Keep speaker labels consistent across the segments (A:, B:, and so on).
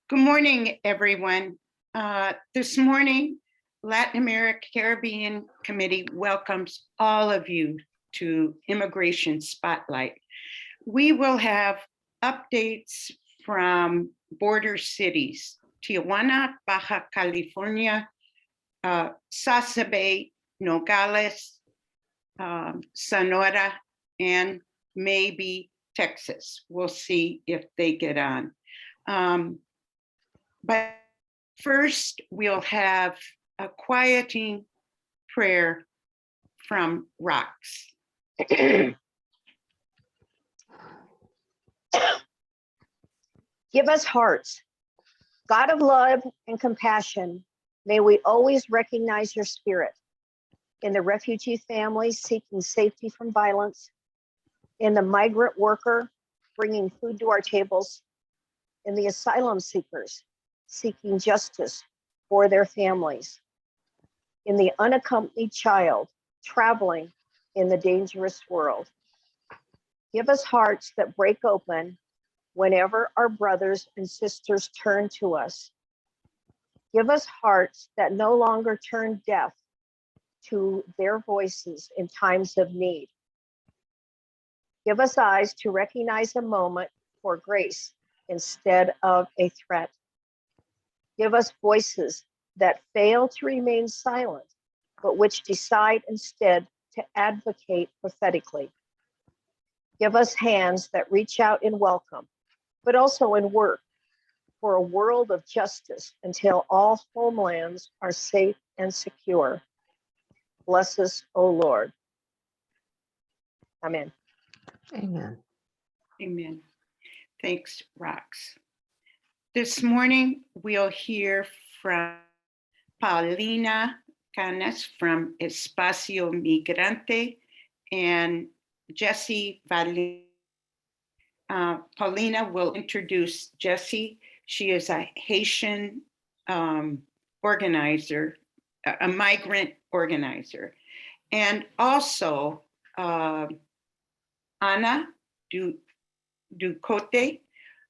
A: Good morning, everyone. This morning, Latin America Caribbean Committee welcomes all of you to Immigration Spotlight. We will have updates from border cities, Tijuana, Baja California, Sasabe, Nogales, Sonora, and maybe Texas. We'll see if they get on. But first, we'll have a quieting prayer from Rox.
B: Give us hearts. God of love and compassion, may we always recognize your spirit in the refugee families seeking safety from violence, in the migrant worker bringing food to our tables, in the asylum seekers seeking justice for their families, in the unaccompanied child traveling in the dangerous world. Give us hearts that break open whenever our brothers and sisters turn to us. Give us hearts that no longer turn deaf to their voices in times of need. Give us eyes to recognize a moment for grace instead of a threat. Give us voices that fail to remain silent, but which decide instead to advocate prophetically. Give us hands that reach out in welcome, but also in work for a world of justice until all homelands are safe and secure. Bless us, O Lord. Amen.
C: Amen.
A: Amen. Thanks, Rox. This morning, we'll hear from Paulina Canas from Espacio Migrante and Jessie Valin. Paulina will introduce Jessie. She is a Haitian organizer, a migrant organizer, and also Ana Ducote,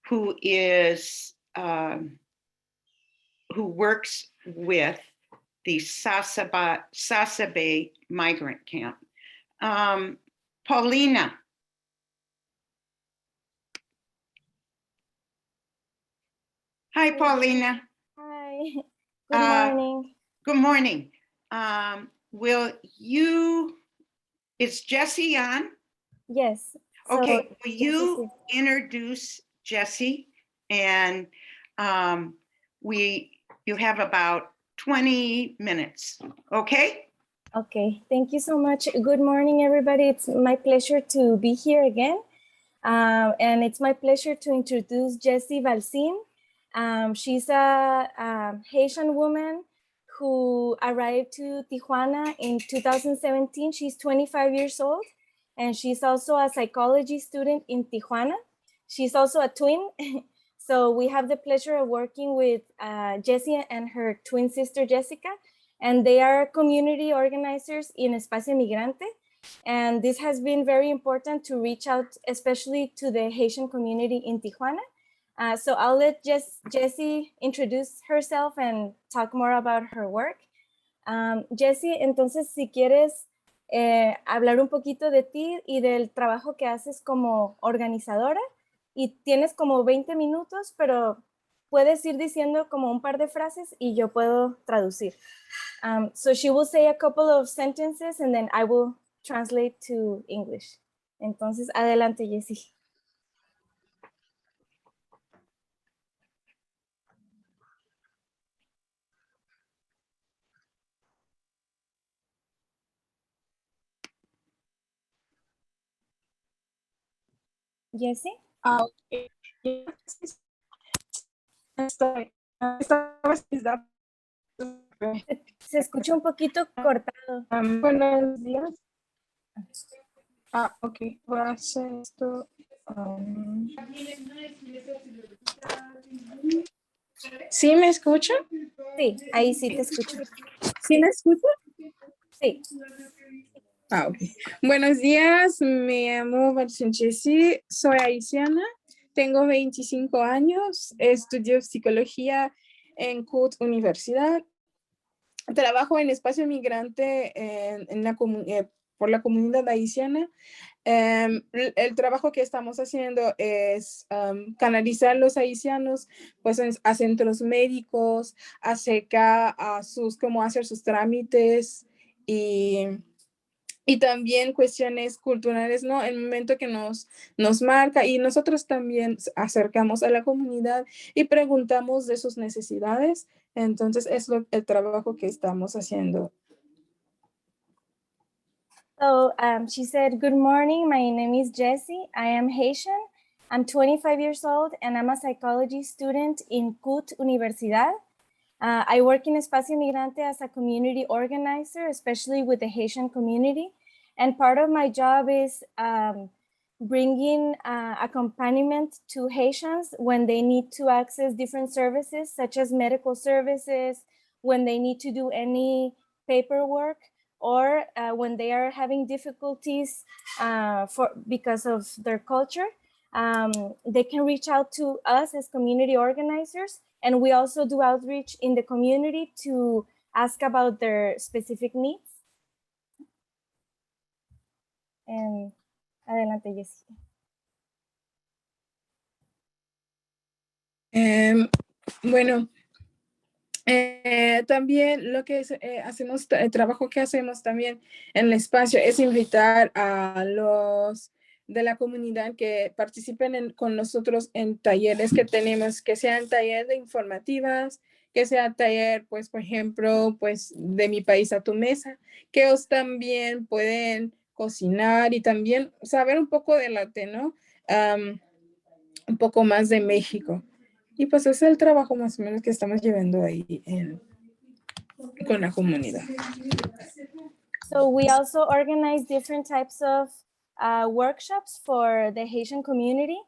A: who is who works with the Sasabe migrant camp. Paulina. Hi, Paulina.
D: Hi, good morning.
A: Good morning. Is Jessie on?
D: Yes.
A: Okay, will
D: Jessie,
A: you introduce Jessie? And you have about 20 minutes, okay?
D: Okay, thank you so much. Good morning, everybody. It's my pleasure to be here again. And it's my pleasure to introduce Jessie Valsin. She's a Haitian woman who arrived to Tijuana in 2017. She's 25 years old, and she's also a psychology student in Tijuana. She's also a twin. So we have the pleasure of working with Jessie and her twin sister, Jessica, and they are community organizers in Espacio Migrante. And this has been very important to reach out, especially to the Haitian community in Tijuana. So I'll let Jessie introduce herself and talk more about her work. Jessie, entonces, si quieres hablar un poquito de ti y del trabajo que haces como organizadora, y tienes como 20 minutos, pero puedes ir diciendo como un par de frases y yo puedo traducir. So she will say a couple of sentences and then I will translate to English. Entonces, adelante, Jessie. Jessie?
E: Okay.
D: Se escucha un poquito cortado.
E: Buenos días. Ok, voy a hacer esto. ¿Sí me escuchan?
D: Sí, ahí sí te escucho.
E: ¿Sí me escuchan?
D: Sí.
E: Ok. Buenos días, me llamo Jessie, soy haitiana, tengo 25 años, estudio psicología en CUT Universidad. Trabajo en Espacio Migrante por la comunidad haitiana. El trabajo que estamos haciendo es canalizar los haitianos pues, a centros médicos, acerca a cómo hacer sus trámites y también cuestiones culturales, ¿no? El momento que nos marca y nosotros también acercamos a la comunidad y preguntamos de sus necesidades. Entonces, es el trabajo que estamos haciendo.
D: So she said, good morning, my name is Jessie. I am Haitian. I'm 25 years old and I'm a psychology student in CUT Universidad. I work in Espacio Migrante as a community organizer, especially with the Haitian community. And part of my job is bringing accompaniment to Haitians when they need to access different services, such as medical services, when they need to do any paperwork, or when they are having difficulties because of their culture. They can reach out to us as community organizers, and we also do outreach in the community to ask about their specific needs. And adelante, Jessica.
E: Bueno, también lo que hacemos, el trabajo que hacemos también en el espacio es invitar a los de la comunidad que participen con nosotros en talleres que tenemos, que sean talleres de informativas, que sea taller, pues, por ejemplo, pues, de mi país a tu mesa, que ellos también pueden cocinar y también saber un poco del arte, ¿no? Un poco más de México. Y pues es el trabajo más o menos que estamos llevando ahí con la comunidad.
D: So we also organize different types of workshops for the Haitian community.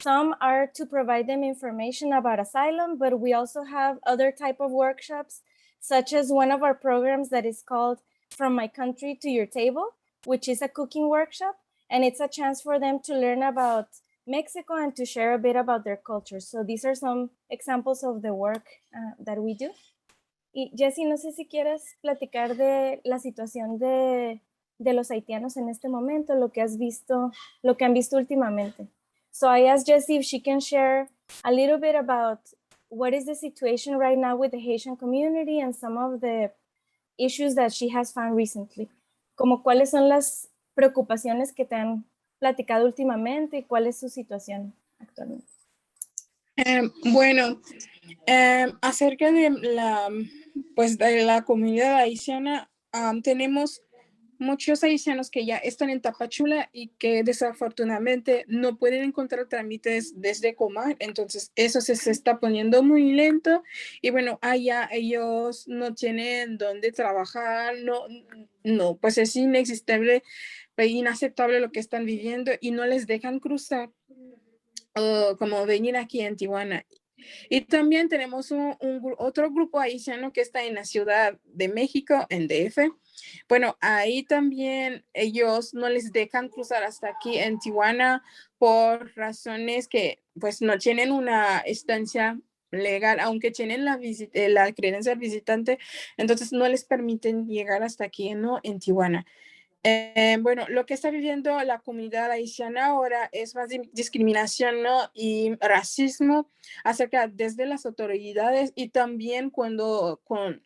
D: Some are to provide them information about asylum, but we also have other type of workshops, such as one of our programs that is called From My Country to Your Table, which is a cooking workshop. And it's a chance for them to learn about Mexico and to share a bit about their culture. So these are some examples of the work that we do. Y Jessie, no sé si quieres platicar de la situación de los haitianos en este momento, lo que has visto, lo que han visto últimamente. So I asked Jessie if she can share a little bit about what is the situation right now with the Haitian community and some of the issues that she has found recently. Como cuáles son las preocupaciones que te han platicado últimamente y cuál es su situación actualmente.
E: Bueno, acerca de la comunidad haitiana, tenemos muchos haitianos que ya están en Tapachula y que desafortunadamente no pueden encontrar trámites desde Comar, entonces eso se está poniendo muy lento y bueno, allá ellos no tienen dónde trabajar, no, pues es inaccesible, inaceptable lo que están viviendo y no les dejan cruzar como venir aquí en Tijuana. Y también tenemos otro grupo haitiano que está en la Ciudad de México, en DF. Bueno, ahí también ellos no les dejan cruzar hasta aquí en Tijuana por razones que pues no tienen una estancia legal, aunque tienen la credencia visitante, entonces no les permiten llegar hasta aquí, ¿no? En Tijuana. Bueno, lo que está viviendo la comunidad haitiana ahora es más discriminación, ¿no? Y racismo acerca desde las autoridades y también con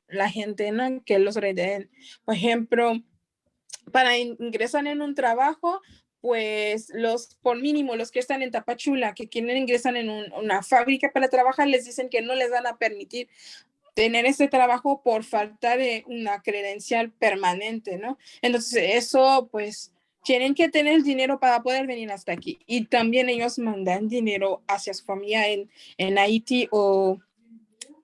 E: la gente, ¿no? Que los rodean. Por ejemplo, para ingresar en un trabajo, pues por mínimo los que están en Tapachula, que quieren ingresar en una fábrica para trabajar, les dicen que no les van a permitir tener ese trabajo por falta de una credencial permanente, ¿no? Entonces eso, pues, tienen que tener dinero para poder venir hasta aquí. Y también ellos mandan dinero hacia su familia en Haití o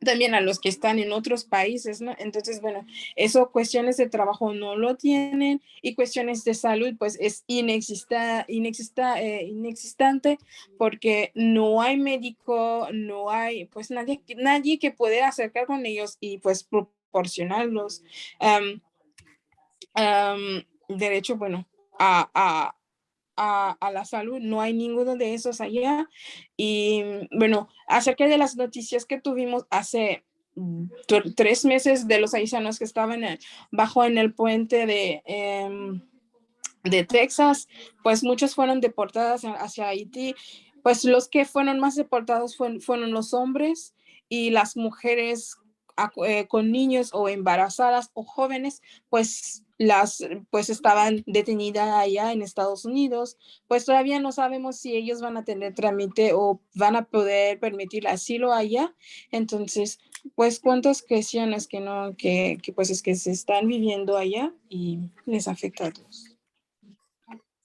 E: también a los que están en otros países, ¿no? Entonces, bueno, eso cuestiones de trabajo no lo tienen y cuestiones de salud, pues es inexistente porque no hay médico, no hay, pues nadie que pueda acercar con ellos y pues proporcionarlos derecho, bueno, a a la salud, no hay ninguno de esos allá. Y bueno, acerca de las noticias que tuvimos hace 3 meses de los haitianos que estaban bajo en el puente de Texas, pues muchos fueron deportados hacia Haití. Pues los que fueron más deportados fueron los hombres, y las mujeres con niños o embarazadas o jóvenes, pues pues estaban detenidas allá en Estados Unidos. Pues todavía no sabemos si ellos van a tener trámite o van a poder permitir asilo allá. Entonces, pues cuántas cuestiones que no, pues es que se están viviendo allá y les afecta a todos.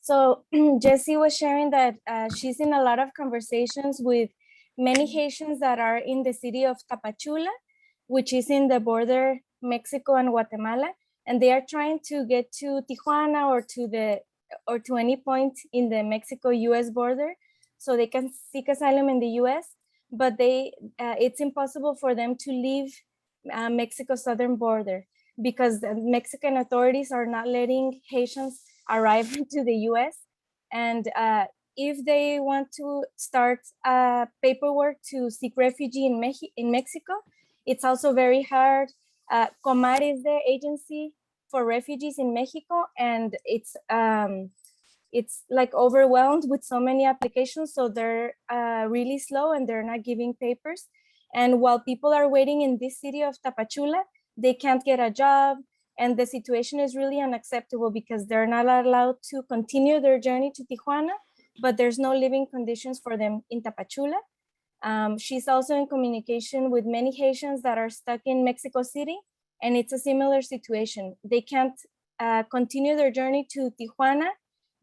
D: So Jessie was sharing that she's in a lot of conversations with many Haitians that are in the city of Tapachula, which is in the border Mexico and Guatemala, and they are trying to get to Tijuana or to any point in the Mexico-US border so they can seek asylum in the US, but it's impossible for them to leave Mexico's southern border because the Mexican authorities are not letting Haitians arrive to the US. And if they want to start paperwork to seek refugee in Mexico, it's also very hard. Comar is the agency for refugees in Mexico, and it's like overwhelmed with so many applications, so they're really slow and they're not giving papers. And while people are waiting in this city of Tapachula, they can't get a job, and the situation is really unacceptable because they're not allowed to continue their journey to Tijuana, but there's no living conditions for them in Tapachula. She's also in communication with many Haitians that are stuck in Mexico City, and it's a similar situation. They can't continue their journey to Tijuana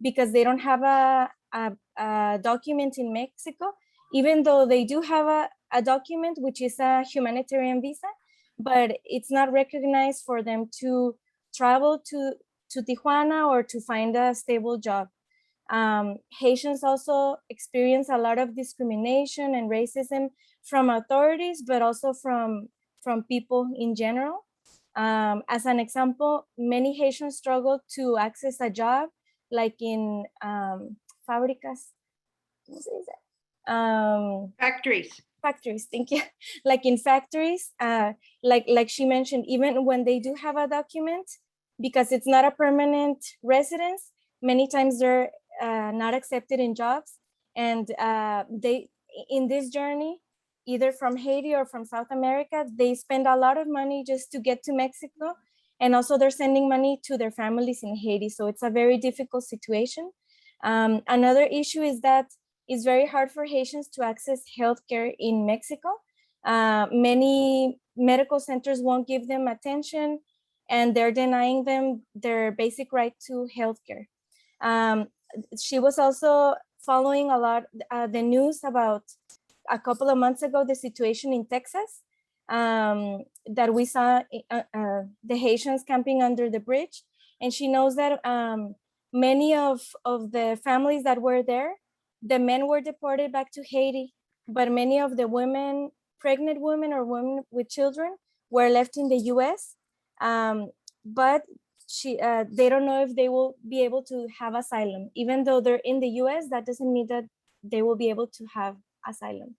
D: because they don't have a document in Mexico, even though they do have a document, which is a humanitarian visa, but it's not recognized for them to travel to Tijuana or to find a stable job. Haitians also experience a lot of discrimination and racism from authorities, but also from people in general. As an example, many Haitians struggle to access a job, like in fábricas, factories, thank you. Like in factories, like she mentioned, even when they do have a document, because it's not a permanent residence, many times they're not accepted in jobs. And they, in this journey, either from Haiti or from South America, they spend a lot of money just to get to Mexico. And also they're sending money to their families in Haiti. So it's a very difficult situation. Another issue is that it's very hard for Haitians to access healthcare in Mexico. Many medical centers won't give them attention, and they're denying them their basic right to healthcare. She was also following a lot the news about a couple of months ago, the situation in Texas, that we saw the Haitians camping under the bridge. And she knows that many of the families that were there, the men were deported back to Haiti, but many of the women, pregnant women or women with children, were left in the US. But they don't know if they will be able to have asylum. Even though they're in the US, that doesn't mean that they will be able to have asylum.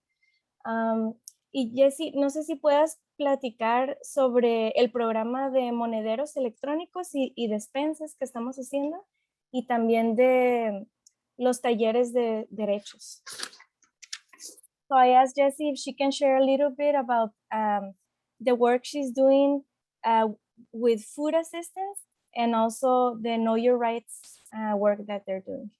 D: Y Jessie, no sé si puedas platicar sobre el programa de monederos electrónicos y despensas que estamos haciendo, y también de los talleres de derechos. So I asked Jessie if she can share a little bit about the work she's doing with food assistance, and also the Know Your Rights work that they're doing.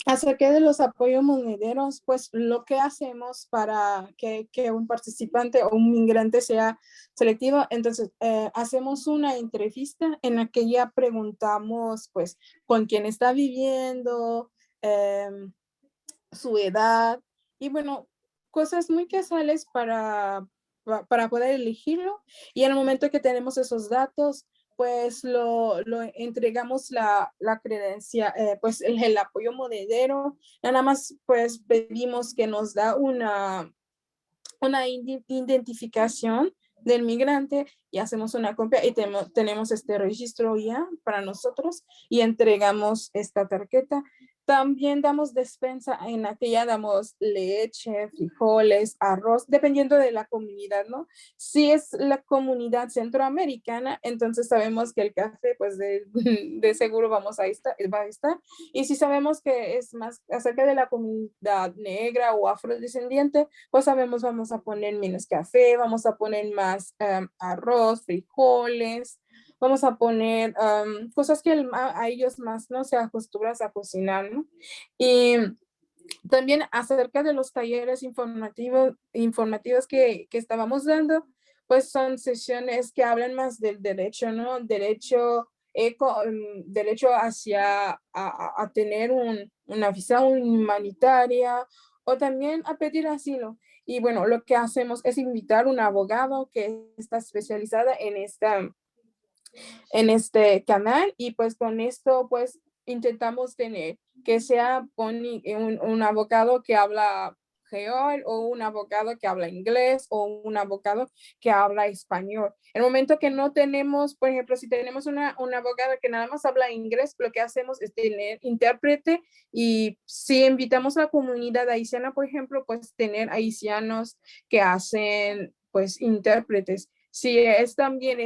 E: Acerca de los apoyos monederos, pues lo que hacemos para que un participante o un migrante sea selectivo, entonces hacemos una entrevista en la que ya preguntamos pues con quién está viviendo, su edad, y bueno, cosas muy casuales para poder elegirlo. Y en el momento que tenemos esos datos, pues lo entregamos la credencia, pues el apoyo monedero. Nada más pues pedimos que nos da una identificación del migrante y hacemos una copia y tenemos este registro ya para nosotros y entregamos esta tarjeta. También damos despensa, en la que ya damos leche, frijoles, arroz, dependiendo de la comunidad, ¿no? Si es la comunidad centroamericana, entonces sabemos que el café, pues de seguro va a estar. Y si sabemos que es más acerca de la comunidad negra o afrodescendiente, pues sabemos, vamos a poner menos café, vamos a poner más arroz, frijoles, vamos a poner cosas que a ellos más no se acostumbran a cocinar, ¿no? Y también acerca de los talleres informativos que estábamos dando, pues son sesiones que hablan más del derecho, ¿no? Derecho hacia a tener una visa humanitaria o también a pedir asilo. Y bueno, lo que hacemos es invitar a un abogado que está especializada en este canal y pues con esto pues intentamos tener que sea un abogado que habla creol o un abogado que habla inglés o un abogado que habla español. En el momento que no tenemos, por ejemplo, si tenemos una abogada que nada más habla inglés, lo que hacemos es tener intérprete y si invitamos a la comunidad haitiana, por ejemplo, pues tener haitianos que hacen pues intérpretes. Si también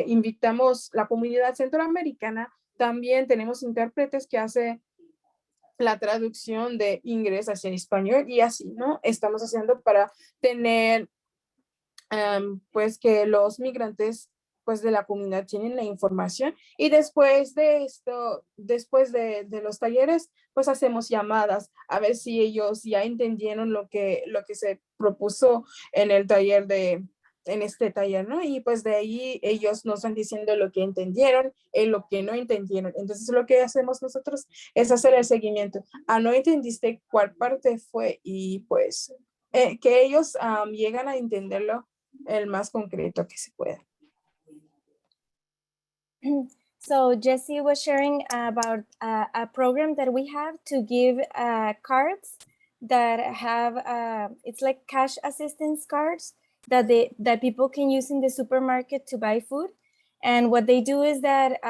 E: invitamos la comunidad centroamericana, también tenemos intérpretes que hacen la traducción de inglés hacia español y así, ¿no? Estamos haciendo para tener, pues, que los migrantes, pues, de la comunidad tienen la información y después de esto, después de los talleres, pues, hacemos llamadas a ver si ellos ya entendieron lo que se propuso en el taller en este taller, ¿no? Y pues de ahí ellos nos van diciendo lo que entendieron y lo que no entendieron. Entonces lo que hacemos nosotros es hacer el seguimiento. No entendiste cuál parte fue y pues que ellos llegan a entenderlo el más concreto que se pueda.
D: So Jessie was sharing about a program that we have to give cards that have, it's like cash assistance cards that people can use in the supermarket to buy food. And what they do is that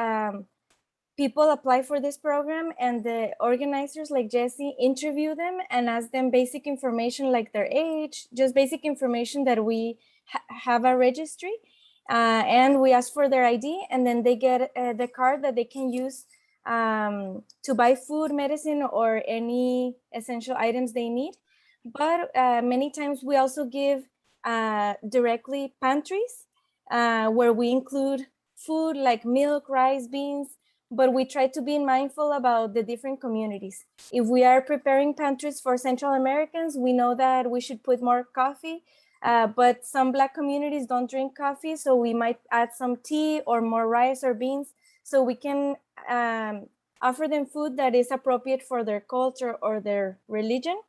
D: people apply for this program and the organizers like Jessie interview them and ask them basic information like their age, just basic information that we have a registry. And we ask for their ID and then they get the card that they can use to buy food, medicine, or any essential items they need. But many times we also give directly pantries where we include food like milk, rice, beans, but we try to be mindful about the different communities. If we are preparing pantries for Central Americans, we know that we should put more coffee, but some Black communities don't drink coffee, so we might add some tea or more rice or beans, so we can offer them food that is appropriate for their culture or their religion,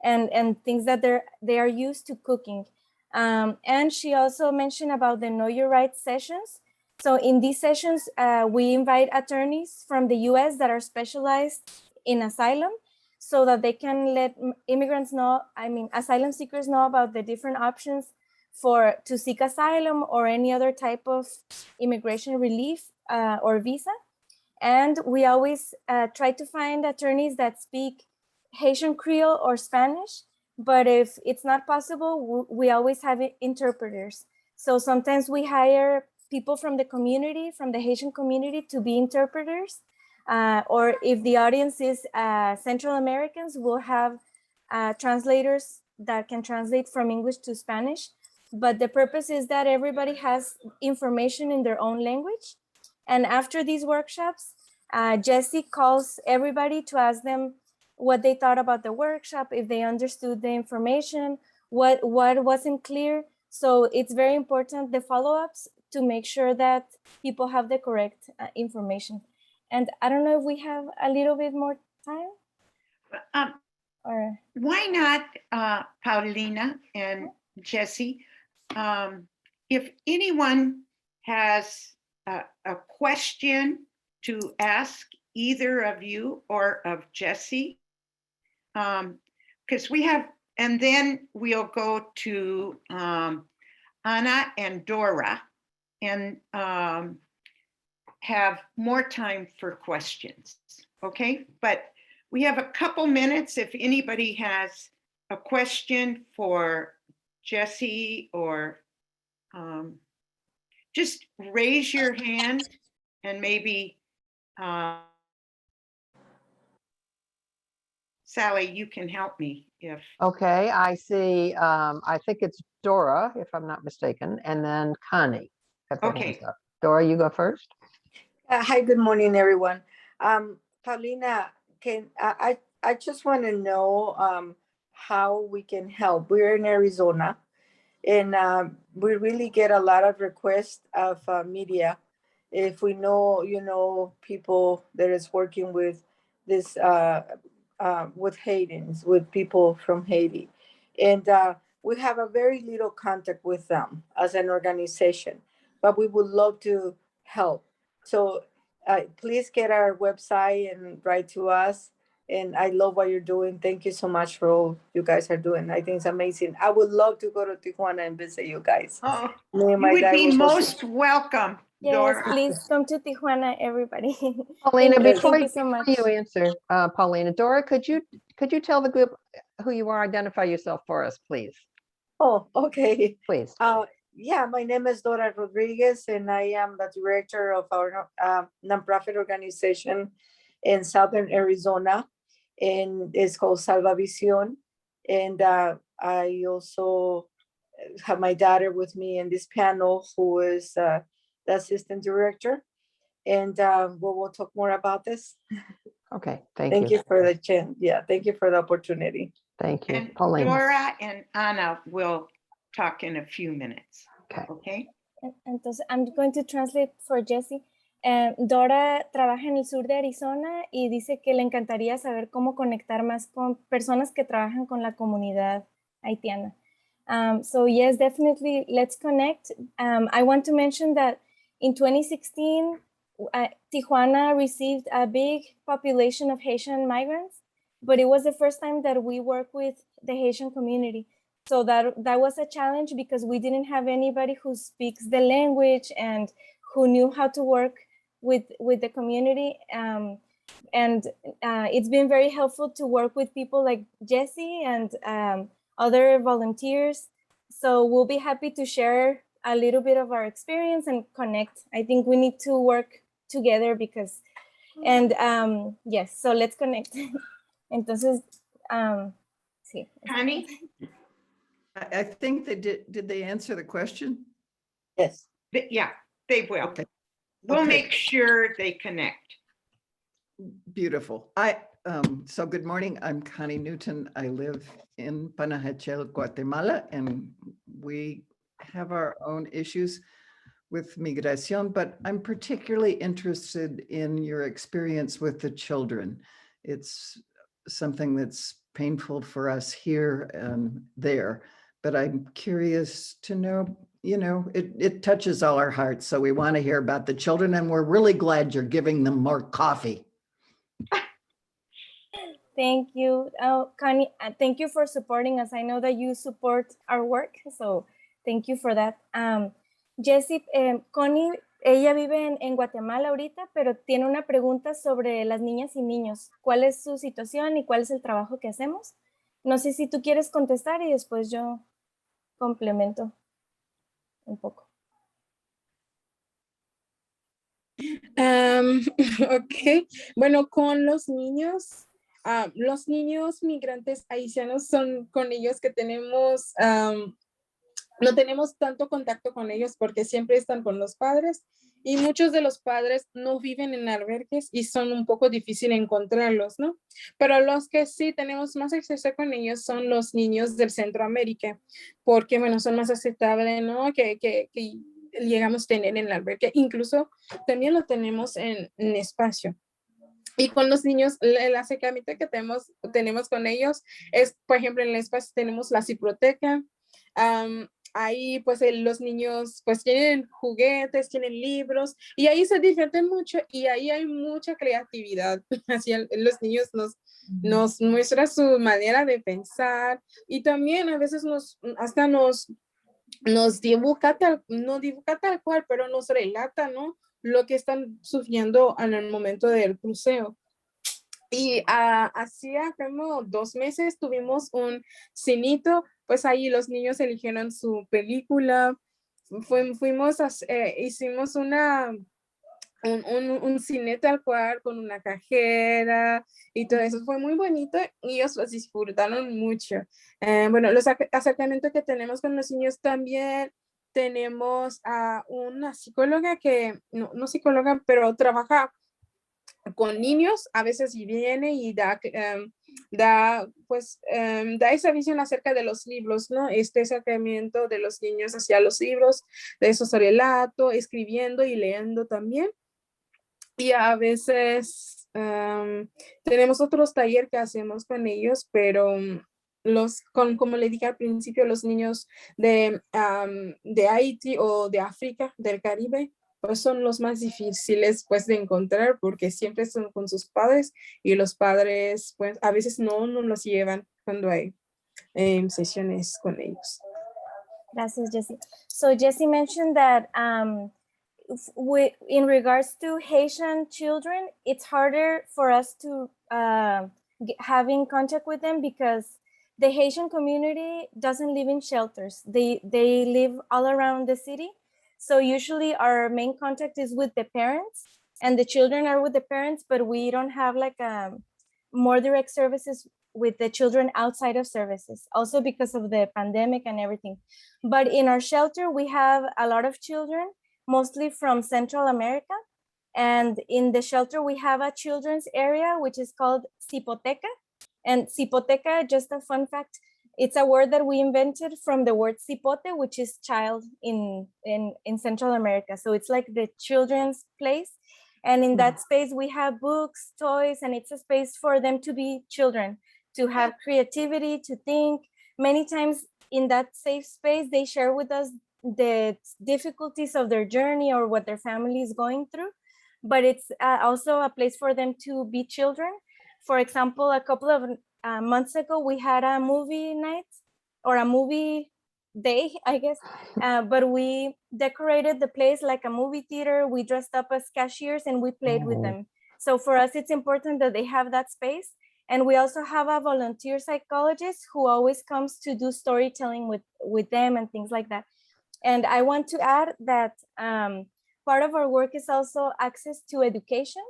D: and things that they are used to cooking. And she also mentioned about the Know Your Rights sessions. So in these sessions, we invite attorneys from the US that are specialized in asylum so that they can let immigrants know, asylum seekers know about the different options to seek asylum or any other type of immigration relief or visa. And we always try to find attorneys that speak Haitian Creole or Spanish, but if it's not possible, we always have interpreters. So sometimes we hire people from the community, from the Haitian community, to be interpreters. Or if the audience is Central Americans, we'll have translators that can translate from English to Spanish. But the purpose is that everybody has information in their own language. And after these workshops, Jessie calls everybody to ask them what they thought about the workshop, if they understood the information, what wasn't clear. So it's very important, the follow-ups, to make sure that people have the correct information. And I don't know if we have a little bit more time.
A: Why not, Paulina and Jessie, if anyone has a question to ask either of you or of Jessie, because we have, and then we'll go to Ana and Dora and have more time for questions, okay? But we have a couple minutes if anybody has a question for Jesse or just raise your hand and maybe Sally, you can help me if.
C: Okay, I see, I think it's Dora, if I'm not mistaken, and then Connie. Have their hands
A: Okay.
C: up. Dora, you go first.
F: Hi, good morning, everyone. Paulina, I just want to know how we can help. We're in Arizona, and we really get a lot of requests of media. If we know, people that is working with this, with Haitians, with people from Haiti, and we have a very little contact with them as an organization, but we would love to help. So please get our website and write to us. And I love what you're doing. Thank you so much for all you guys are doing. I think it's amazing. I would love to go to Tijuana and visit you guys.
A: Oh,
F: Me and
A: you
F: my
A: would
F: dad
A: be
F: will go to-
A: most welcome,
D: Yes,
A: Dora.
D: please come to Tijuana, everybody.
C: Paulina,
D: Thank you,
C: before
D: thank you so much.
C: you answer, Paulina, Dora, could you tell the group who you are? Identify yourself for us, please.
F: Oh, okay.
C: Please.
F: Yeah, my name is Dora Rodriguez, and I am the director of our nonprofit organization in Southern Arizona, and it's called Salva Visión. And I also have my daughter with me in this panel, who is the assistant director. And we'll talk more about this.
C: Okay, thank
F: Thank
C: you.
F: you for the chance. Yeah, thank you for the opportunity.
C: Thank you.
A: And
C: Paulina.
A: Dora and Anna will talk in a few minutes.
C: Okay.
A: Okay.
D: Entonces, I'm going to translate for Jessie. Dora trabaja en el sur de Arizona y dice que le encantaría saber cómo conectar más con personas que trabajan con la comunidad haitiana. So yes, definitely, let's connect. I want to mention that in 2016, Tijuana received a big population of Haitian migrants, but it was the first time that we worked with the Haitian community. So that was a challenge because we didn't have anybody who speaks the language and who knew how to work with the community. And it's been very helpful to work with people like Jesse and other volunteers. So we'll be happy to share a little bit of our experience and connect. I think we need to work together because, and yes, so let's connect. Entonces, sí.
A: Connie?
G: I think they did they answer the question?
F: Yes.
A: Yeah, they will.
G: Okay,
A: We'll
G: okay.
A: make sure they connect.
G: Beautiful. So good morning, I'm Connie Newton. I live in Panajachel, Guatemala, and we have our own issues with migración, but I'm particularly interested in your experience with the children. It's something that's painful for us here and there, but I'm curious to know, it touches all our hearts. So we want to hear about the children, and we're really glad you're giving them more coffee.
D: Thank you. Connie, thank you for supporting us. I know that you support our work, so thank you for that. Jessie, Connie, ella vive en Guatemala ahorita, pero tiene una pregunta sobre las niñas y niños. ¿Cuál es su situación y cuál es el trabajo que hacemos? No sé si tú quieres contestar y después yo complemento un poco.
E: Ok, bueno, con los niños migrantes haitianos son con ellos que tenemos, no tenemos tanto contacto con ellos porque siempre están con los padres y muchos de los padres no viven en albergues y son un poco difícil encontrarlos, ¿no? Pero los que sí tenemos más acceso con ellos son los niños del Centroamérica, porque, bueno, son más aceptables, ¿no? Que llegamos a tener en el albergue. Incluso también lo tenemos en espacio. Y con los niños, el acercamiento que tenemos con ellos es, por ejemplo, en el espacio tenemos la ciproteca. Ahí pues los niños pues tienen juguetes, tienen libros y ahí se divierten mucho y ahí hay mucha creatividad. Así los niños nos muestran su manera de pensar y también a veces nos nos dibuja no dibuja tal cual, pero nos relata, ¿no? Lo que están sufriendo en el momento del crucero. Y hacía como 2 meses tuvimos un cinito, pues ahí los niños eligieron su película, hicimos un cine tal cual con una cajera y todo eso fue muy bonito y ellos los disfrutaron mucho. Bueno, los acercamientos que tenemos con los niños también tenemos a una psicóloga que, no psicóloga, pero trabaja con niños, a veces y viene y da esa visión acerca de los libros, ¿no? Este acercamiento de los niños hacia los libros, de esos relatos, escribiendo y leyendo también. Y a veces tenemos otros talleres que hacemos con ellos, pero como le dije al principio, los niños de Haití o de África, del Caribe, pues son los más difíciles pues de encontrar porque siempre son con sus padres y los padres pues a veces no los llevan cuando hay sesiones con ellos.
D: Gracias, Jessie. So Jessie mentioned that in regards to Haitian children, it's harder for us to having contact with them because the Haitian community doesn't live in shelters. They live all around the city. So usually our main contact is with the parents and the children are with the parents, but we don't have like more direct services with the children outside of services, also because of the pandemic and everything. But in our shelter, we have a lot of children, mostly from Central America. And in the shelter, we have a children's area, which is called Cipoteca. And Cipoteca, just a fun fact, it's a word that we invented from the word cipote, which is child in Central America. So it's like the children's place. And in that space, we have books, toys, and it's a space for them to be children, to have creativity, to think. Many times in that safe space, they share with us the difficulties of their journey or what their family is going through. But it's also a place for them to be children. For example, a couple of months ago, we had a movie night or a movie day, I guess, but we decorated the place like a movie theater. We dressed up as cashiers and we played with them. So for us, it's important that they have that space. And we also have a volunteer psychologist who always comes to do storytelling with them and things like that. And I want to add that part of our work is also access to education.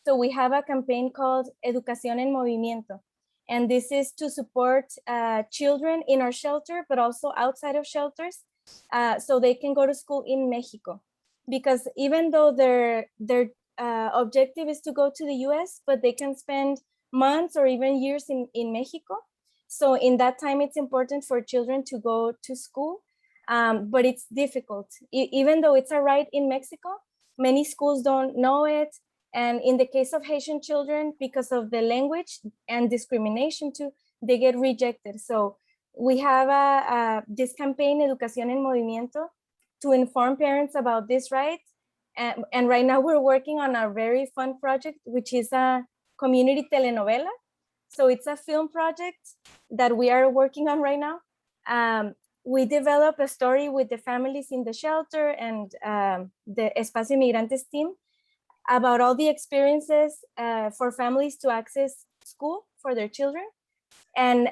D: So we have a campaign called Educación en Movimiento. And this is to support children in our shelter, but also outside of shelters, so they can go to school in Mexico. Because even though their objective is to go to the US, but they can spend months or even years in Mexico. So in that time, it's important for children to go to school, but it's difficult. Even though it's a right in Mexico, many schools don't know it. And in the case of Haitian children, because of the language and discrimination too, they get rejected. So we have this campaign, Educación en Movimiento, to inform parents about this right. And right now we're working on a very fun project, which is a community telenovela. So it's a film project that we are working on right now. We develop a story with the families in the shelter and the Espacio Migrantes team about all the experiences for families to access school for their children. And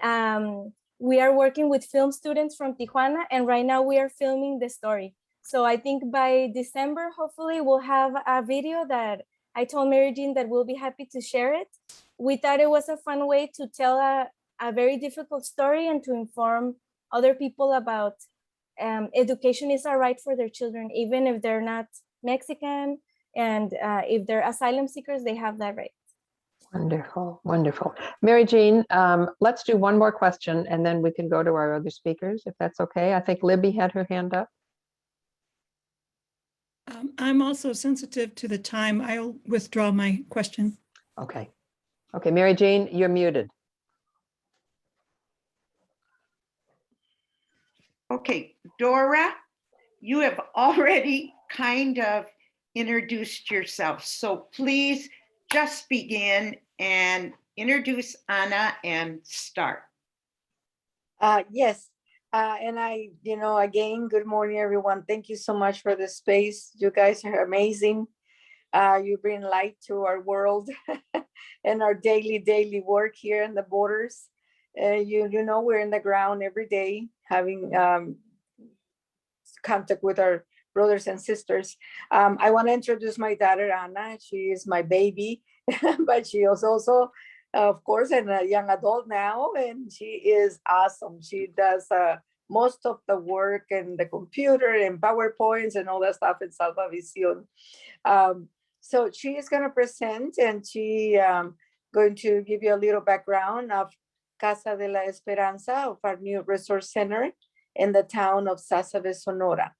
D: we are working with film students from Tijuana, and right now we are filming the story. So I think by December, hopefully we'll have a video that I told Mary Jean that we'll be happy to share it. We thought it was a fun way to tell a very difficult story and to inform other people about education is a right for their children, even if they're not Mexican. And if they're asylum seekers, they have that right.
C: Wonderful, wonderful. Mary Jean, let's do one more question and then we can go to our other speakers, if that's okay. I think Libby had her hand up.
H: I'm also sensitive to the time. I'll withdraw my question.
C: Okay. Okay, Mary Jean, you're muted.
A: Okay, Dora, you have already kind of introduced yourself. So please just begin and introduce Anna and start.
F: Yes. And again, good morning, everyone. Thank you so much for the space. You guys are amazing. You bring light to our world and our daily work here in the borders. We're in the ground every day having contact with our brothers and sisters. I want to introduce my daughter, Anna. She is my baby, but she is also, of course, a young adult now, and she is awesome. She does most of the work and the computer and PowerPoints and all that stuff in Salva Vision. So she is going to present, and she going to give you a little background of Casa De La Esperanza, of our new resource center in the town of Sasabe, Sonora.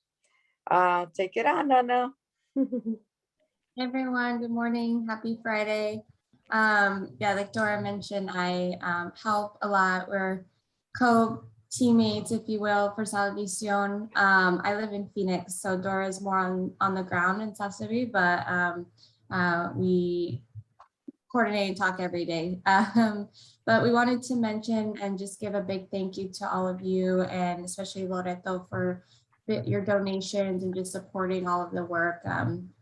F: Take it on, Anna.
I: Hey everyone, good morning, happy Friday. Like Dora mentioned, I help a lot. We're co-teammates, if you will, for Salvacion. I live in Phoenix, so Dora is more on the ground in Sasabe, but we coordinate and talk every day. But we wanted to mention and just give a big thank you to all of you, and especially Loreto for your donations and just supporting all of the work.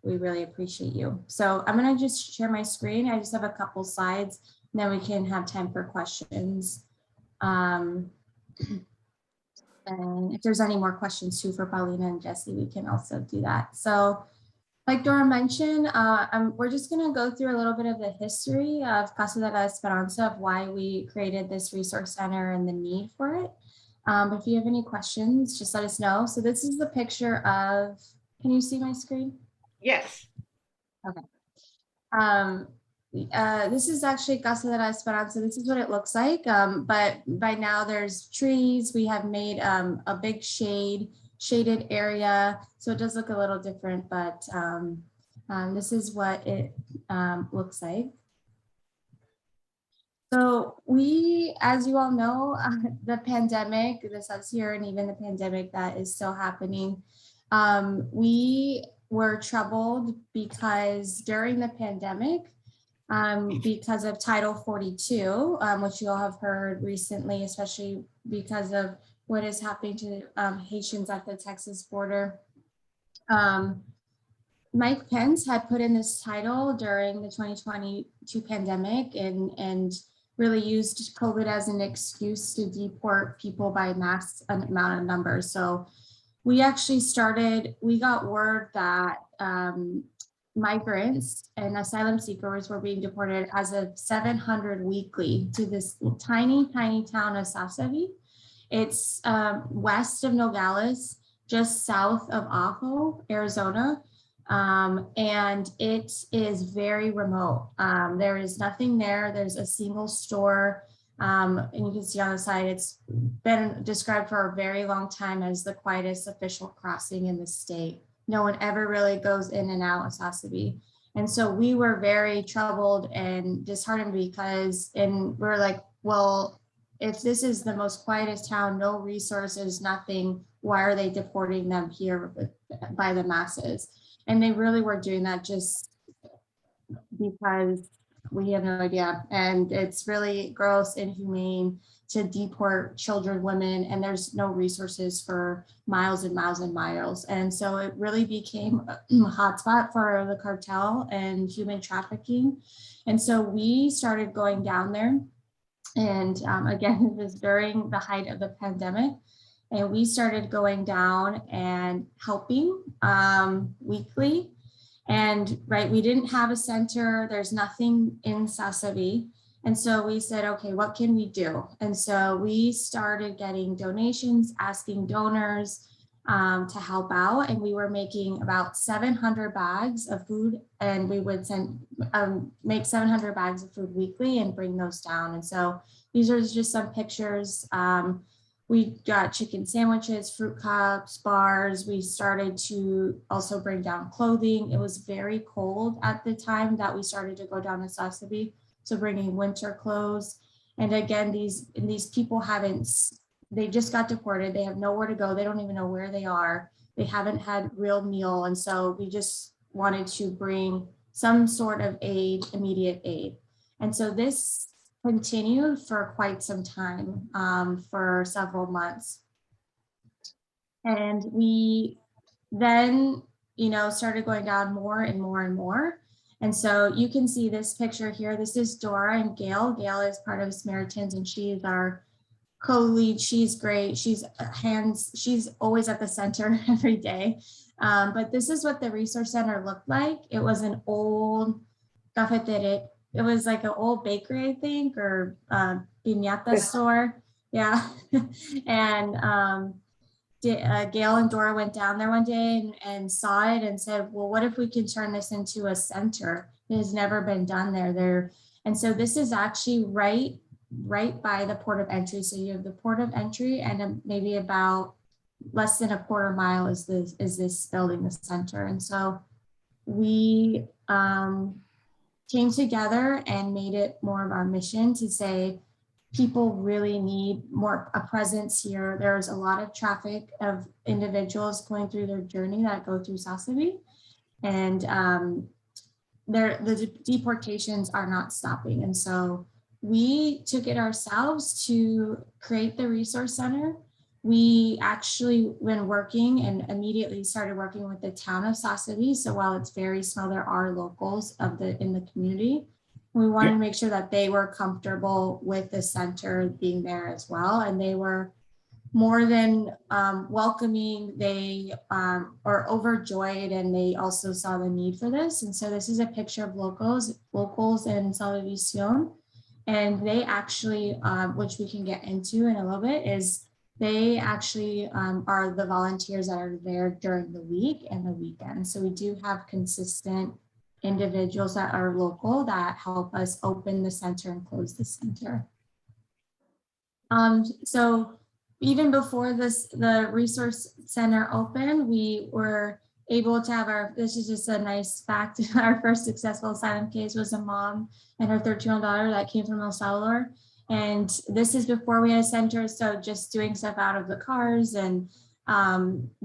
I: We really appreciate you. So I'm gonna just share my screen. I just have a couple slides, and then we can have time for questions. And if there's any more questions too for Paulina and Jesse, we can also do that. So like Dora mentioned, we're just gonna go through a little bit of the history of Casa de la Esperanza, of why we created this resource center and the need for it. If you have any questions, just let us know. So this is the picture of, can you see my screen?
A: Yes.
I: Okay. This is actually Casa de la Esperanza. This is what it looks like. But by now there's trees. We have made a big shaded area. So it does look a little different, but this is what it looks like. So we, as you all know, the pandemic, this is here, and even the pandemic that is still happening, we were troubled because during the pandemic, because of Title 42, which you all have heard recently, especially because of what is happening to Haitians at the Texas border. Mike Pence had put in this title during the 2022 pandemic and really used COVID as an excuse to deport people by mass amount of numbers. So we actually we got word that migrants and asylum seekers were being deported as of 700 weekly to this tiny town of Sasabe. It's west of Nogales, just south of Ajo, Arizona. And it is very remote. There is nothing there. There's a single store. And you can see on the side, it's been described for a very long time as the quietest official crossing in the state. No one ever really goes in and out of Sasabe. And so we were very troubled and disheartened because, and we're like, well, if this is the most quietest town, no resources, nothing, why are they deporting them here by the masses? And they really were doing that just because we have no idea. And it's really gross, inhumane to deport children, women, and there's no resources for miles and miles and miles. And so it really became a hotspot for the cartel and human trafficking. And so we started going down there. And again, it was during the height of the pandemic. And we started going down and helping weekly. And we didn't have a center. There's nothing in Sasabe. And so we said, okay, what can we do? And so we started getting donations, asking donors to help out. And we were making about 700 bags of food, and we would make 700 bags of food weekly and bring those down. And so these are just some pictures. We got chicken sandwiches, fruit cups, bars. We started to also bring down clothing. It was very cold at the time that we started to go down to Sasabe, so bringing winter clothes. And again, these people they just got deported. They have nowhere to go. They don't even know where they are. They haven't had real meal. And so we just wanted to bring some sort of aid, immediate aid. And so this continued for quite some time, for several months. And we then, started going down more and more and more. And so you can see this picture here. This is Dora and Gail. Gail is part of Samaritans, and she is our co-lead. She's great. She's always at the center every day. But this is what the resource center looked like. It was an old cafeteria. It was like an old bakery, I think, or piñata store. Yeah. And Gail and Dora went down there one day and saw it and said, well, what if we can turn this into a center? It has never been done there. And so this is actually right by the port of entry. So you have the port of entry, and maybe about less than a quarter mile is this building, the center. And so we came together and made it more of our mission to say, people really need a presence here. There's a lot of traffic of individuals going through their journey that go through Sasabe, and the deportations are not stopping. And so we took it ourselves to create the resource center. We actually been working and immediately started working with the town of Sasabe. So while it's very small, there are locals in the community. We wanted to make sure that they were comfortable with the center being there as well. And they were more than welcoming. They are overjoyed, and they also saw the need for this. And so this is a picture of locals in Salvacion. And they actually, which we can get into in a little bit, is they actually are the volunteers that are there during the week and the weekend. So we do have consistent individuals that are local that help us open the center and close the center. So even before the resource center opened, we were able to have this is just a nice fact, our first successful asylum case was a mom and her 13-year-old daughter that came from El Salvador. And this is before we had a center, so just doing stuff out of the cars and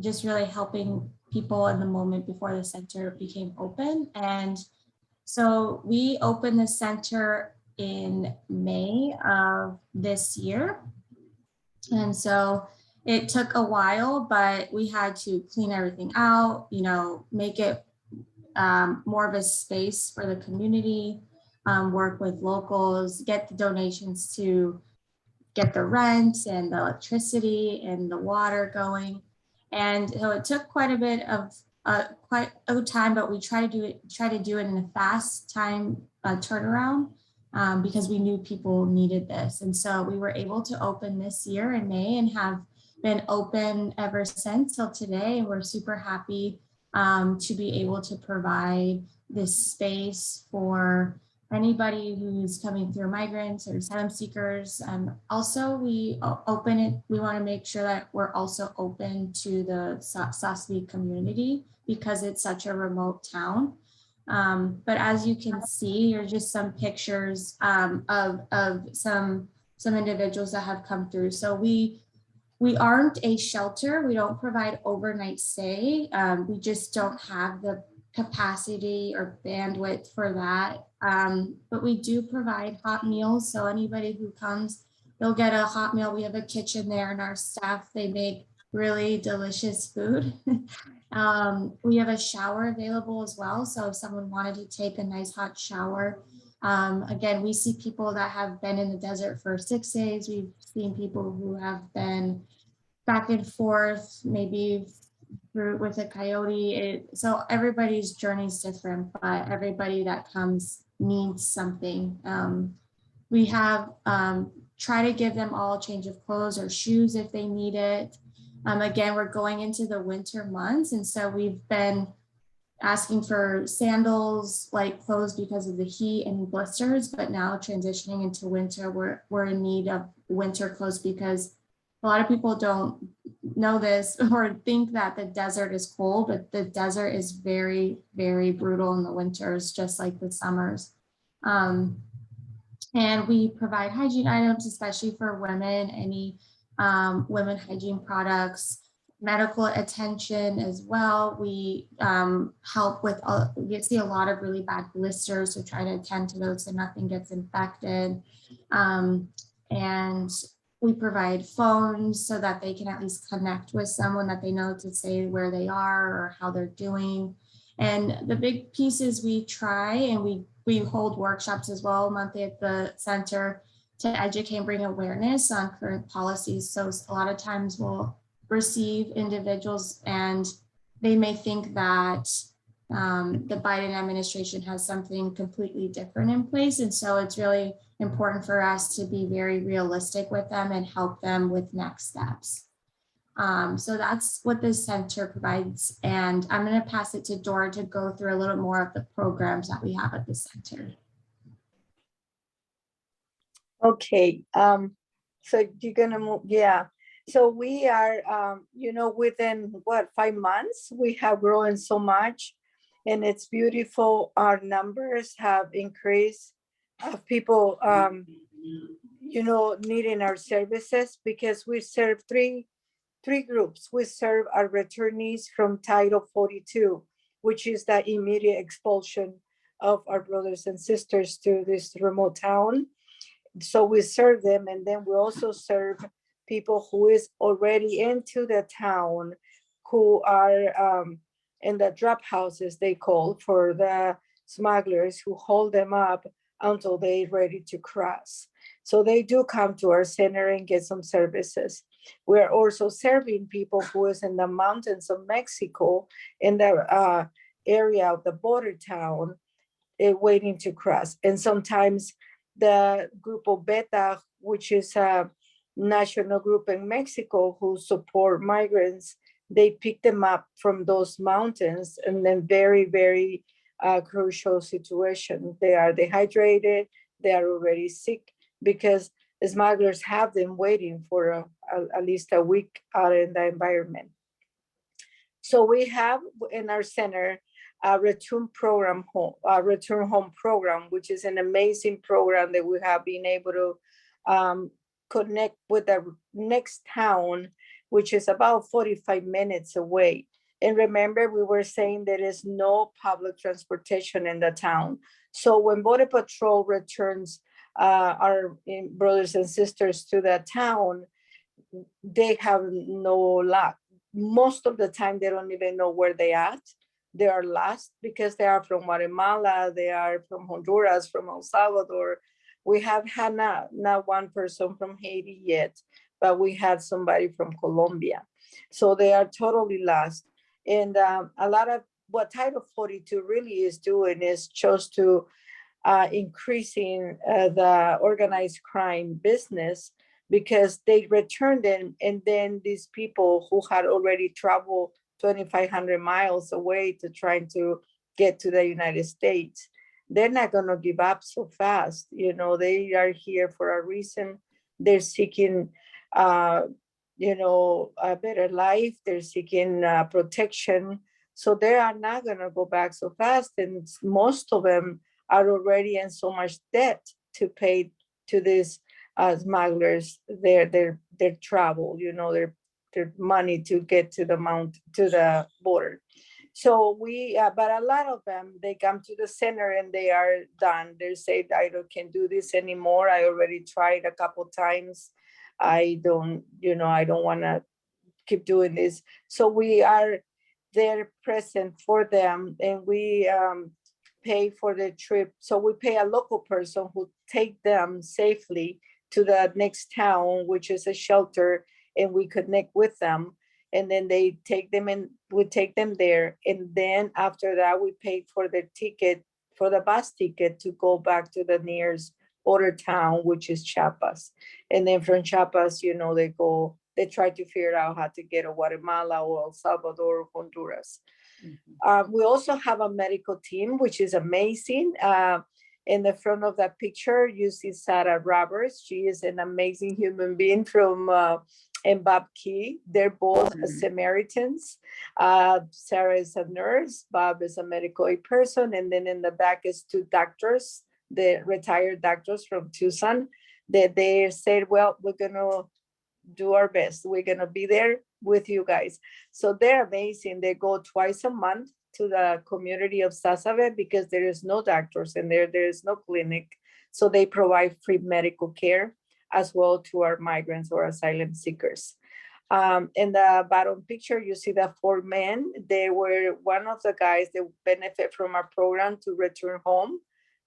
I: just really helping people in the moment before the center became open. And so we opened the center in May of this year. And so it took a while, but we had to clean everything out, make it more of a space for the community, work with locals, get the donations to get the rent and the electricity and the water going. And so it took quite a bit of time, but we try to do it in a fast time turnaround because we knew people needed this. And so we were able to open this year in May and have been open ever since till today. We're super happy to be able to provide this space for anybody who's coming through, migrants or asylum seekers. Also, we open it. We want to make sure that we're also open to the Sasabe community because it's such a remote town. But as you can see, here's just some pictures of some individuals that have come through. So we aren't a shelter. We don't provide overnight stay. We just don't have the capacity or bandwidth for that. But we do provide hot meals. So anybody who comes, they'll get a hot meal. We have a kitchen there, and our staff, they make really delicious food. We have a shower available as well. So if someone wanted to take a nice hot shower, again, we see people that have been in the desert for 6 days. We've seen people who have been back and forth, maybe through with a coyote. So everybody's journey is different, but everybody that comes needs something. We have try to give them all a change of clothes or shoes if they need it. Again, we're going into the winter months, and so we've been asking for sandals, light clothes because of the heat and blisters, but now transitioning into winter, we're in need of winter clothes because a lot of people don't know this or think that the desert is cold, but the desert is very, very brutal in the winters, just like the summers. And we provide hygiene items, especially for women, any women hygiene products, medical attention as well. We help with, we see a lot of really bad blisters, so try to attend to those so nothing gets infected. And We provide phones so that they can at least connect with someone that they know to say where they are or how they're doing. And the big piece is we try, and we hold workshops as well monthly at the center to educate and bring awareness on current policies. So a lot of times we'll receive individuals and they may think that the Biden administration has something completely different in place. And so it's really important for us to be very realistic with them and help them with next steps. So that's what this center provides. And I'm going to pass it to Dora to go through a little more of the programs that we have at the center.
F: Okay, so you're gonna move, yeah. So we are, within what, 5 months, we have grown so much, and it's beautiful. Our numbers have increased of people, needing our services, because we serve three groups. We serve our returnees from Title 42, which is the immediate expulsion of our brothers and sisters to this remote town. So we serve them, and then we also serve people who is already into the town, who are in the drop houses, they call, for the smugglers who hold them up until they're ready to cross. So they do come to our center and get some services. We are also serving people who is in the mountains of Mexico, in the area of the border town, waiting to cross. And sometimes the Grupo Beta, which is a national group in Mexico who support migrants, they pick them up from those mountains, and then very, very crucial situation. They are dehydrated, they are already sick, because the smugglers have them waiting for at least a week out in the environment. So we have in our center a return home program, which is an amazing program that we have been able to connect with the next town, which is about 45 minutes away. And remember, we were saying there is no public transportation in the town. So when Border Patrol returns our brothers and sisters to the town, they have no luck. Most of the time, they don't even know where they at. They are lost because they are from Guatemala, they are from Honduras, from El Salvador. We have had not one person from Haiti yet, but we had somebody from Colombia. So they are totally lost. And a lot of what Title 42 really is doing is just to increasing the organized crime business, because they returned them, and then these people who had already traveled 2,500 miles away to trying to get to the United States, they're not going to give up so fast. They are here for a reason. They're seeking, a better life. They're seeking protection. So they are not going to go back so fast. And most of them are already in so much debt to pay to these smugglers their travel, their money to get to the border. So but a lot of them, they come to the center and they are done. They say, I can't do this anymore. I already tried a couple times. I don't want to keep doing this. So we are there present for them, and we pay for the trip. So we pay a local person who take them safely to the next town, which is a shelter, and we connect with them. And then they take them and we take them there. And then after that, we pay for the ticket, for the bus ticket to go back to the nearest border town, which is Chiapas. And then from Chiapas, they try to figure out how to get to Guatemala or El Salvador or Honduras. Mm-hmm. We also have a medical team, which is amazing. In the front of that picture, you see Sarah Roberts. She is an amazing human being from and Bob Key. They're both Samaritans. Sarah is a nurse. Bob is a medical aid person. And then in the back is two doctors, the retired doctors from Tucson, that they said, well, we're going to do our best. We're going to be there with you guys. So they're amazing. They go twice a month to the community of Sasabe, because there is no doctors and there is no clinic. So they provide free medical care. as well to our migrants or asylum seekers. In the bottom picture, you see the 4 men. They were one of the guys that benefit from our program to return home,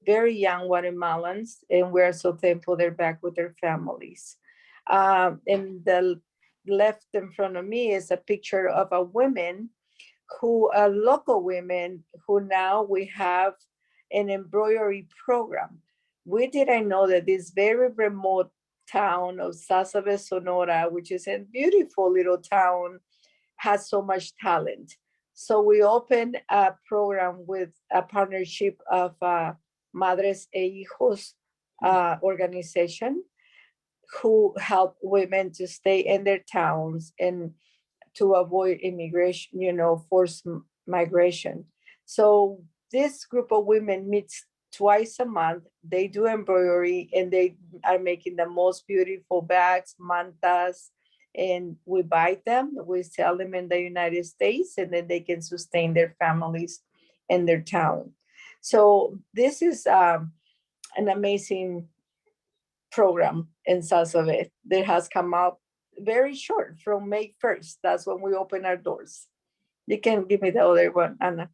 F: very young Guatemalans, and we're so thankful they're back with their families. In the left in front of me is a picture of a woman a local women who now we have an embroidery program. We didn't know that this very remote town of Sasabe, Sonora, which is a beautiful little town, has so much talent. So we opened a program with a partnership of Madres e Hijos organization who help women to stay in their towns and to avoid immigration, forced migration. So this group of women meets twice a month. They do embroidery and they are making the most beautiful bags, mantas, and we buy them, we sell them in the United States, and then they can sustain their families in their town. So this is an amazing program in Sasabe that has come out very short from May 1st. That's when we open our doors. You can give me the other one, Anna.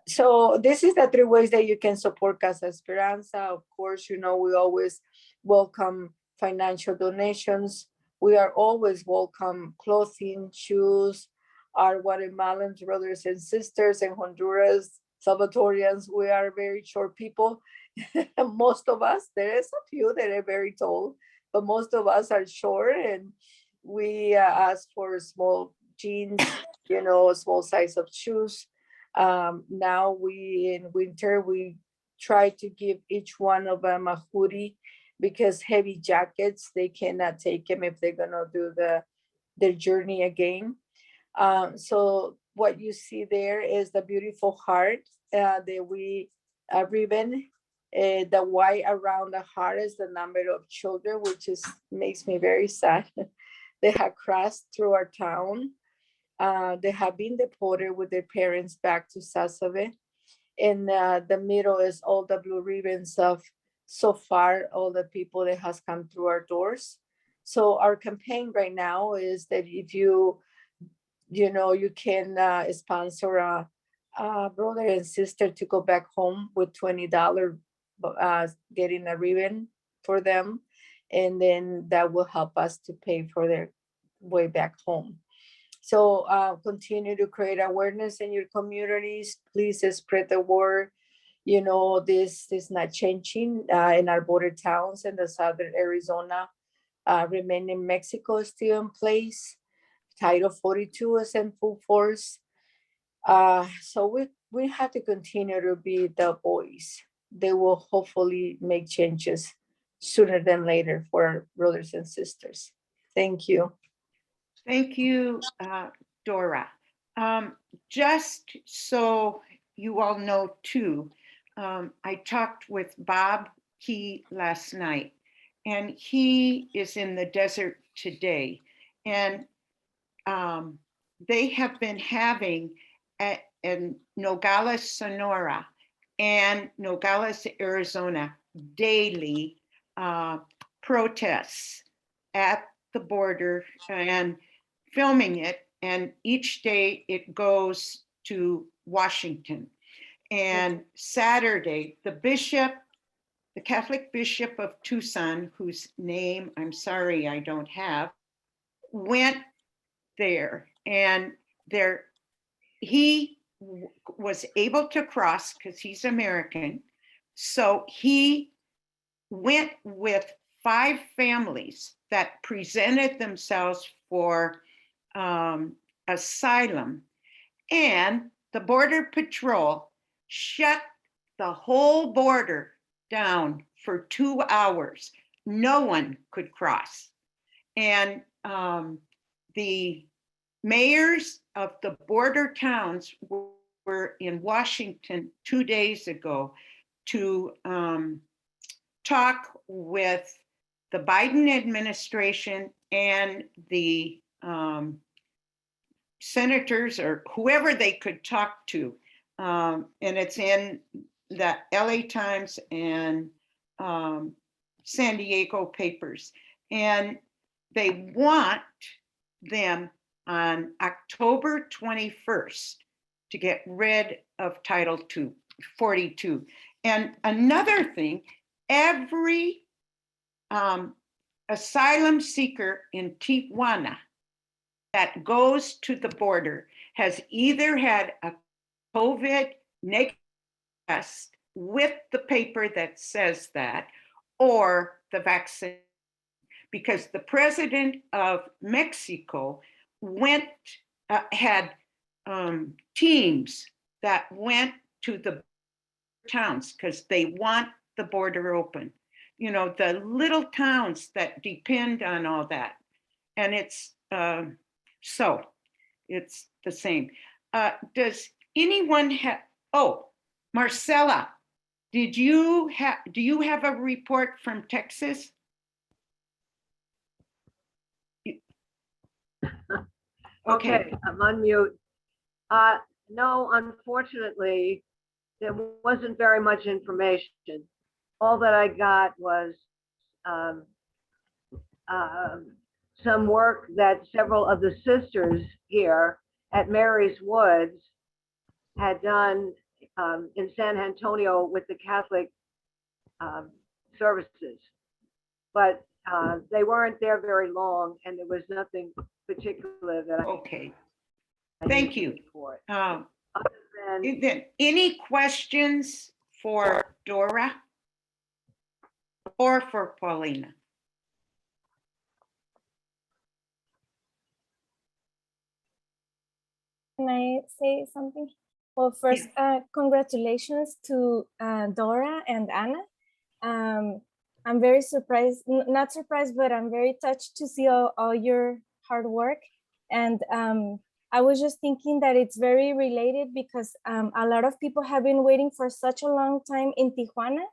F: So this is the 3 ways that you can support Casa Esperanza. Of course, we always welcome financial donations. We are always welcome clothing, shoes. Our Guatemalan brothers and sisters in Honduras, Salvatorians, we are very short people. Most of us, there is a few that are very tall, but most of us are short, and we ask for small jeans, small size of shoes. Now in winter, we try to give each one of them a hoodie, because heavy jackets, they cannot take them if they're gonna do their journey again. So what you see there is the beautiful heart that we ribbon. The white around the heart is the number of children, which makes me very sad. They have crossed through our town. They have been deported with their parents back to Sasabe. In the middle is all the blue ribbons of so far all the people that has come through our doors. So our campaign right now is that if you can sponsor a brother and sister to go back home with $20, getting a ribbon for them, and then that will help us to pay for their way back home. So continue to create awareness in your communities. Please spread the word. This is not changing in our border towns in the southern Arizona. Remaining Mexico is still in place. Title 42 is in full force. So we have to continue to be the voice. They will hopefully make changes sooner than later for our brothers and sisters. Thank you.
A: Thank you, Dora. Just so you all know too, I talked with Bob Key last night, and he is in the desert today. And they have been having in Nogales, Sonora, and Nogales, Arizona, daily protests at the border and filming it. And each day it goes to Washington. And Saturday, the Catholic Bishop of Tucson, whose name I'm sorry I don't have, went there, and he was able to cross because he's American. So he went with 5 families that presented themselves for asylum, and the Border Patrol shut the whole border down for 2 hours. No one could cross. And the mayors of the border towns were in Washington 2 days ago to talk with the Biden administration and the senators or whoever they could talk to. And it's in the LA Times and San Diego papers. And they want them on October 21st to get rid of Title 42. And another thing, every asylum seeker in Tijuana that goes to the border has either had a COVID negative test with the paper that says that, or the vaccine. Because the president of Mexico had teams that went to the towns because they want the border open. You know, the little towns that depend on all that. And it's, so it's the same. Does anyone have, oh, Marcela, do you have a report from Texas?
J: Okay, I'm on mute. No, unfortunately, there wasn't very much information. All that I got was some work that several of the sisters here at Mary's Woods had done in San Antonio with the Catholic services. But they weren't there very long, and there was nothing particular that
A: Okay, thank you.
J: For it.
A: Then any questions for Dora or for Paulina?
D: Can I say something? Well, first, congratulations to Dora and Anna. I'm very surprised, not surprised, but I'm very touched to see all your hard work. And I was just thinking that it's very related because a lot of people have been waiting for such a long time in Tijuana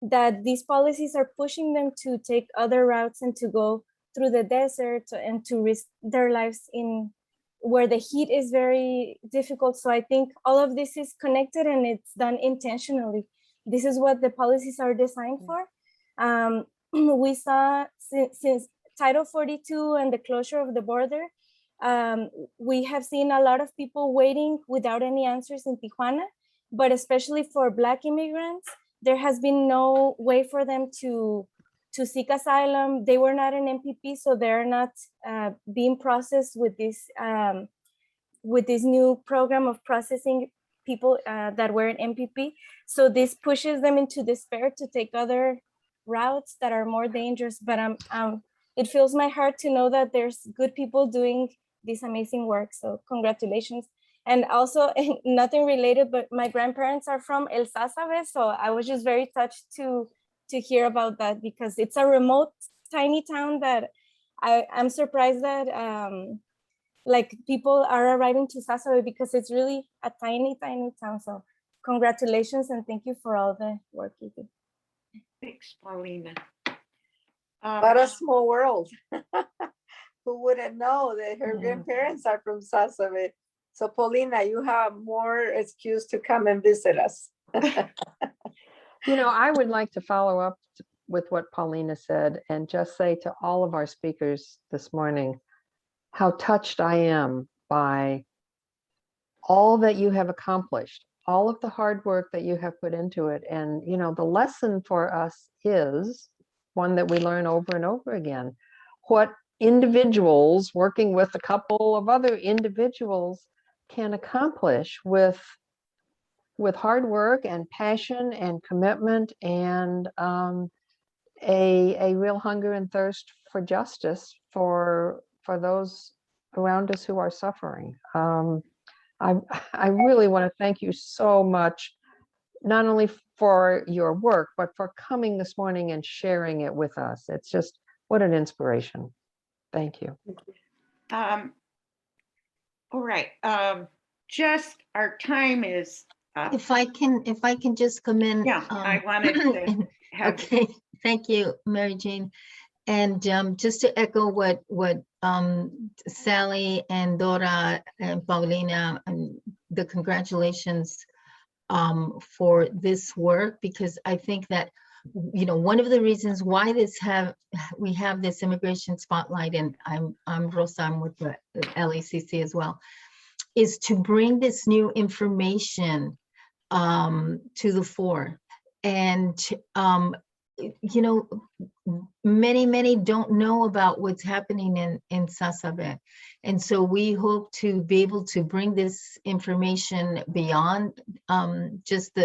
D: that these policies are pushing them to take other routes and to go through the desert and to risk their lives in where the heat is very difficult. So I think all of this is connected and it's done intentionally. This is what the policies are designed for. We saw since Title 42 and the closure of the border, we have seen a lot of people waiting without any answers in Tijuana, but especially for Black immigrants, there has been no way for them to seek asylum. They were not an MPP, so they're not being processed with this new program of processing people that were an MPP. So this pushes them into despair to take other routes that are more dangerous. But it fills my heart to know that there's good people doing this amazing work. So congratulations. And also nothing related, but my grandparents are from El Sasabe. So I was just very touched to hear about that because it's a remote, tiny town that I'm surprised that like people are arriving to Sasabe because it's really a tiny, tiny town. So congratulations and thank you for all the work you do.
A: Thanks, Paulina.
F: What a small world. Who wouldn't know that her grandparents are from Sasabe? So Paulina, you have more excuse to come and visit us.
C: You know, I would like to follow up with what Paulina said and just say to all of our speakers this morning, how touched I am by all that you have accomplished, all of the hard work that you have put into it. And, you know, the lesson for us is one that we learn over and over again. What individuals working with a couple of other individuals can accomplish with hard work and passion and commitment and a real hunger and thirst for justice for those around us who are suffering. I really want to thank you so much, not only for your work, but for coming this morning and sharing it with us. It's just, what an inspiration. Thank you.
A: All right, just our time is up.
K: If I can just come in.
A: Yeah, I wanted to have.
K: Okay, thank you, Mary Jane. And just to echo what Sally and Dora and Paulina, the congratulations for this work, because I think that you know, one of the reasons why we have this immigration spotlight, and I'm Rosa, I'm with the LACC as well, is to bring this new information to the fore. And you know, many don't know about what's happening in Sasabe. And so we hope to be able to bring this information beyond just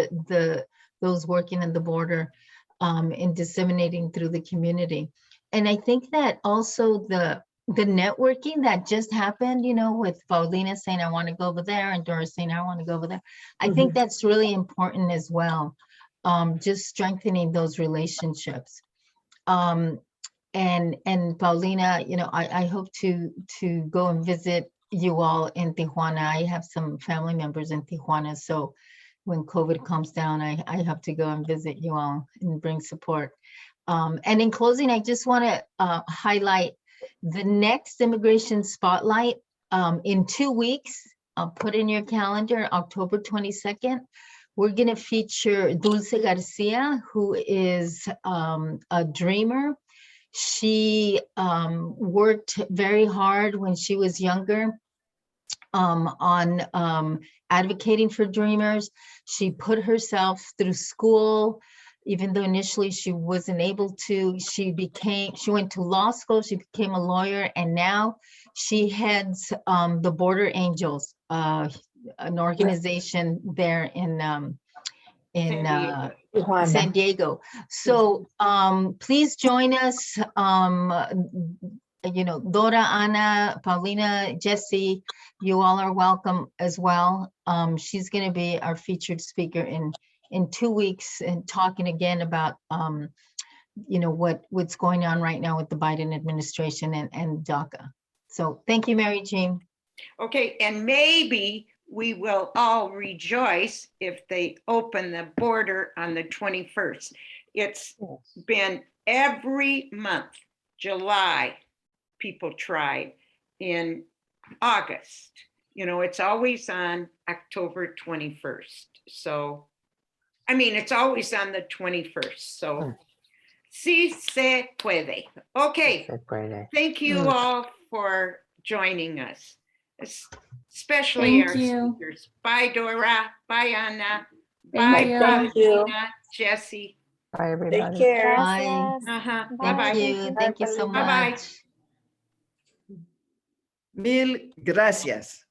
K: those working in the border, and disseminating through the community. And I think that also the networking that just happened, you know, with Paulina saying, I want to go over there, and Doris saying, I want to go over there. I think that's really important as well. Just strengthening those relationships. And Paulina, you know, I hope to go and visit you all in Tijuana. I have some family members in Tijuana, so when COVID comes down, I have to go and visit you all and bring support. And in closing, I just want to highlight the next Immigration Spotlight in 2 weeks. I'll put in your calendar, October 22nd. We're going to feature Dulce Garcia, who is a dreamer. She worked very hard when she was younger on advocating for dreamers. She put herself through school, even though initially she wasn't able to. She went to law school, she became a lawyer, and now she heads the Border Angels, an organization there in San Diego. So please join us. You know, Dora, Ana, Paulina, Jesse, you all are welcome as well. She's going to be our featured speaker in 2 weeks, and talking again about you know, what's going on right now with the Biden administration and DACA. So thank you, Mary Jean.
A: Okay, and maybe we will all rejoice if they open the border on the 21st. It's been every month, July, people tried, in August. You know, it's always on October 21st. So, I mean, it's always on the 21st. So, sí se puede. Okay, thank you all for joining us, especially
I: Thank
A: our
I: you.
A: speakers. Bye, Dora. Bye, Anna.
I: Thank you.
F: Thank you.
A: Paulina, Jesse.
C: Bye, everybody.
F: Take care.
K: Bye.
A: Uh-huh.
K: Thank
A: Bye-bye.
K: you. Thank you so
A: Bye-bye.
K: much.
G: Mil gracias.